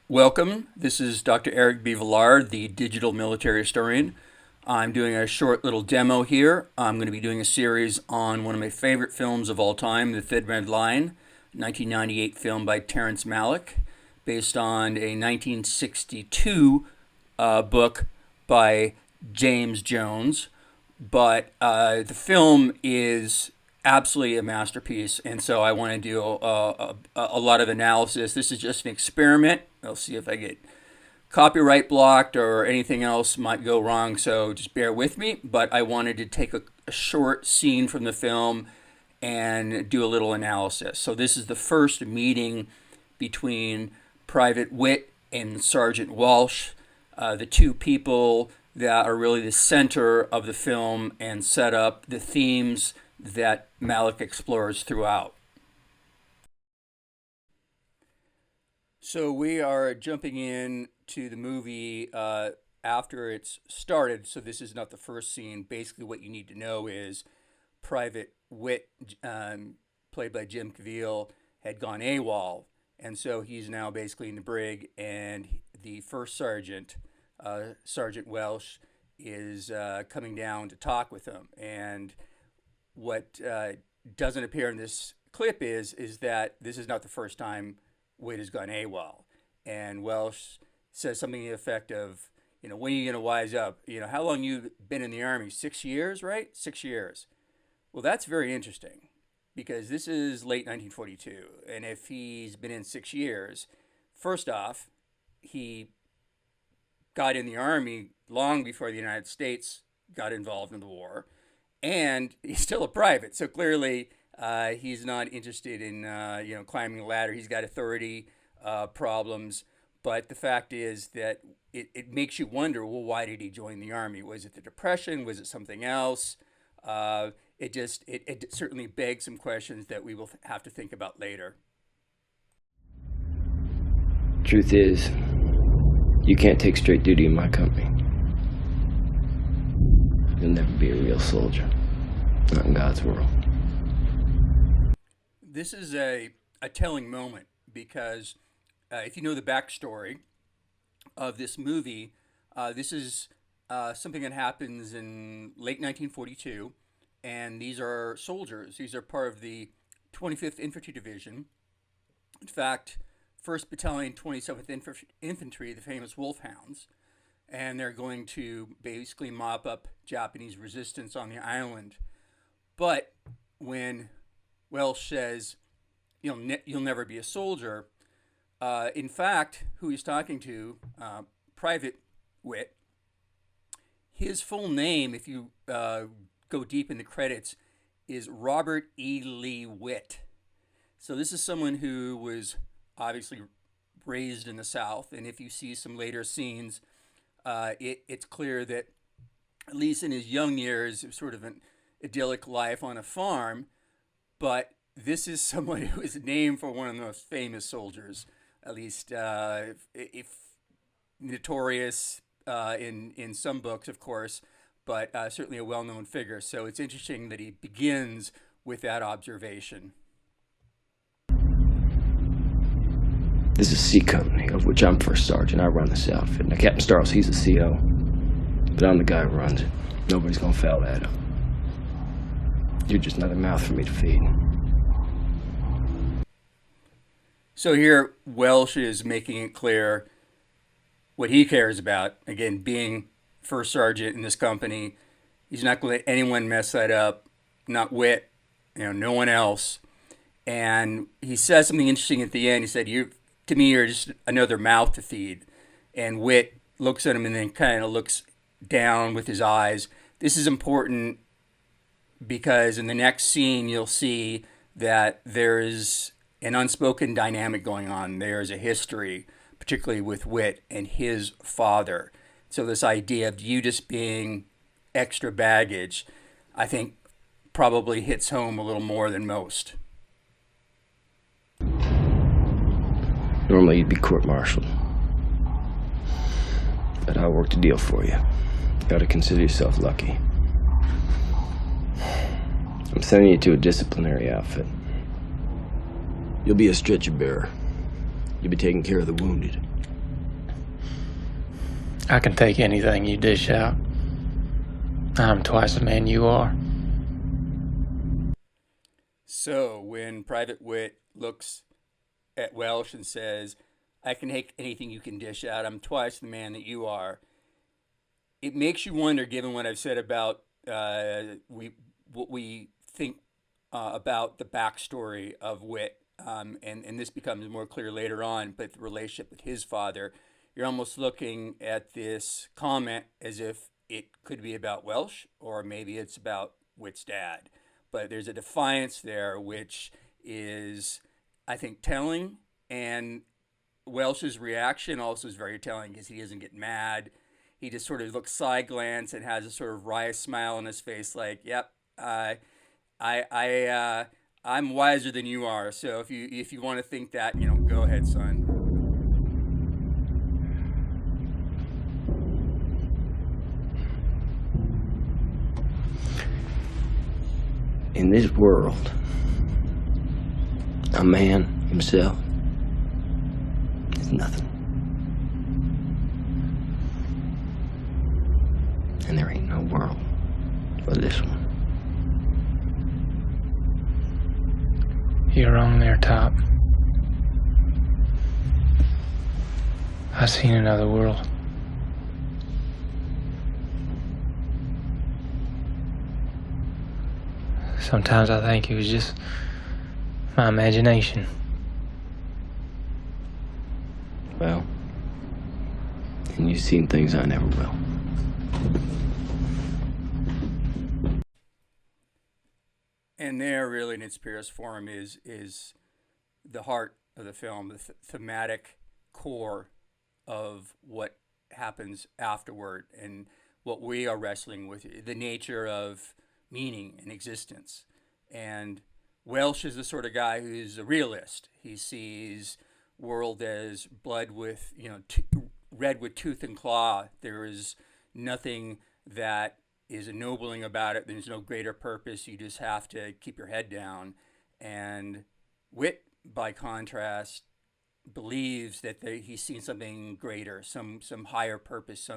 Welcome. This is Dr. Eric B. Villard, the digital military historian. I'm doing a short little demo here. I'm going to be doing a series on one of my favorite films of all time, The Thin Red Line, 1998 film by Terrence Malick, based on a 1962 book by James Jones. But the film is absolutely a masterpiece, and so I want to do a lot of analysis. This is just an experiment. I'll see if I get copyright blocked or anything else might go wrong, so just bear with me. But I wanted to take a short scene from the film and do a little analysis. So this is the first meeting between Private Witt and Sergeant Welsh, the two people that are really the center of the film and set up the themes that Malick explores throughout. So we are jumping in to the movie after it's started. So this is not the first scene. Basically, what you need to know is Private Witt, played by Jim Caviezel, had gone AWOL, and so he's now basically in the brig. And the first sergeant, Sergeant Welsh, is coming down to talk with him. And what doesn't appear in this clip is that this is not the first time Witt has gone AWOL. And Welsh says something to the effect of, when are you going to wise up? How long you been in the Army? 6 years, right? 6 years. Well, that's very interesting because this is late 1942. And if he's been in 6 years, first off, he got in the Army long before the United States got involved in the war. And he's still a private, so clearly he's not interested in climbing the ladder. He's got authority problems, but the fact is that it makes you wonder, well, why did he join the Army? Was it the Depression? Was it something else? It certainly begs some questions that we will have to think about later. Truth is, you can't take straight duty in my company. You'll never be a real soldier. Not in God's world. This is a telling moment because if you know the backstory of this movie, this is something that happens in late 1942, and these are soldiers. These are part of the 25th Infantry Division. In fact, 1st Battalion, 27th Infantry, the famous Wolfhounds. And they're going to basically mop up Japanese resistance on the island. But when Welsh says, you'll never be a soldier, in fact, who he's talking to, Private Witt, his full name, if you go deep in the credits, is Robert E. Lee Witt. So this is someone who was obviously raised in the South. And if you see some later scenes, it's clear that, at least in his young years, it was sort of an idyllic life on a farm. But this is someone who is named for one of the most famous soldiers, at least if notorious in some books, of course, but certainly a well-known figure. So it's interesting that he begins with that observation. This is C Company, of which I'm first sergeant. I run this outfit. Now, Captain Starles, he's the CO, but I'm the guy who runs it. Nobody's gonna foul at him. You're just another mouth for me to feed. So here, Welsh is making it clear what he cares about. Again, being first sergeant in this company, he's not going to let anyone mess that up. Not Witt, no one else. And he says something interesting at the end. He said, to me, you're just another mouth to feed. And Witt looks at him and then kind of looks down with his eyes. This is important because in the next scene, you'll see that there is an unspoken dynamic going on. There's a history, particularly with Witt and his father. So this idea of you just being extra baggage, I think probably hits home a little more than most. Normally you'd be court-martialed. But I worked a deal for you. You gotta consider yourself lucky. I'm sending you to a disciplinary outfit. You'll be a stretcher bearer. You'll be taking care of the wounded. I can take anything you dish out. I'm twice the man you are. So when Private Witt looks at Welsh and says, I can take anything you can dish out, I'm twice the man that you are, it makes you wonder, given what I've said about what we think about the backstory of Witt, and this becomes more clear later on, but the relationship with his father, you're almost looking at this comment as if it could be about Welsh, or maybe it's about Witt's dad. But there's a defiance there, which is, I think, telling, and Welsh's reaction also is very telling because he doesn't get mad. He just sort of looks side glance and has a sort of wry smile on his face, like, "Yep, I'm wiser than you are. So if you want to think that, go ahead, son." In this world, a man himself is nothing. And there ain't no world but this one. You're wrong there, Top. I've seen another world. Sometimes I think it was just my imagination. Well, and you've seen things I never will. And there, really, in its purest form, is the heart of the film, the thematic core of what happens afterward, and what we are wrestling with, the nature of meaning and existence. And Welsh is the sort of guy who's a realist. He sees world as blood with, red with tooth and claw. There is nothing that is ennobling about it. There's no greater purpose. You just have to keep your head down. And Witt, by contrast, believes that he's seen something greater, some higher purpose,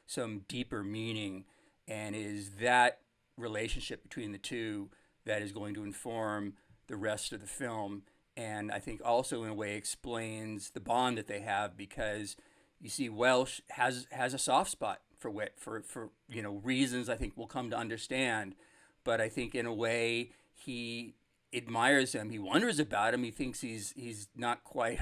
some deeper meaning, and is that relationship between the two that is going to inform the rest of the film. And I think also in a way explains the bond that they have, because you see Welsh has a soft spot for Witt for reasons I think we'll come to understand. But I think in a way he admires him. He wonders about him. He thinks he's not quite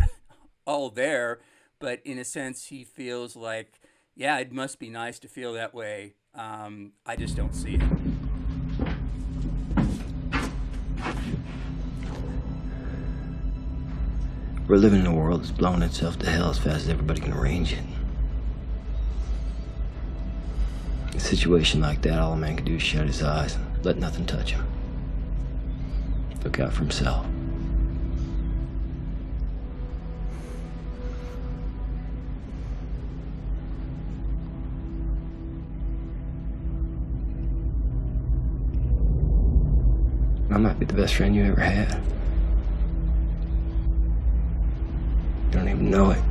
all there, but in a sense he feels like, yeah, it must be nice to feel that way. I just don't see it. We're living in a world that's blowing itself to hell as fast as everybody can arrange it. In a situation like that, all a man can do is shut his eyes and let nothing touch him. Look out for himself. I might be the best friend you ever had. You don't even know it.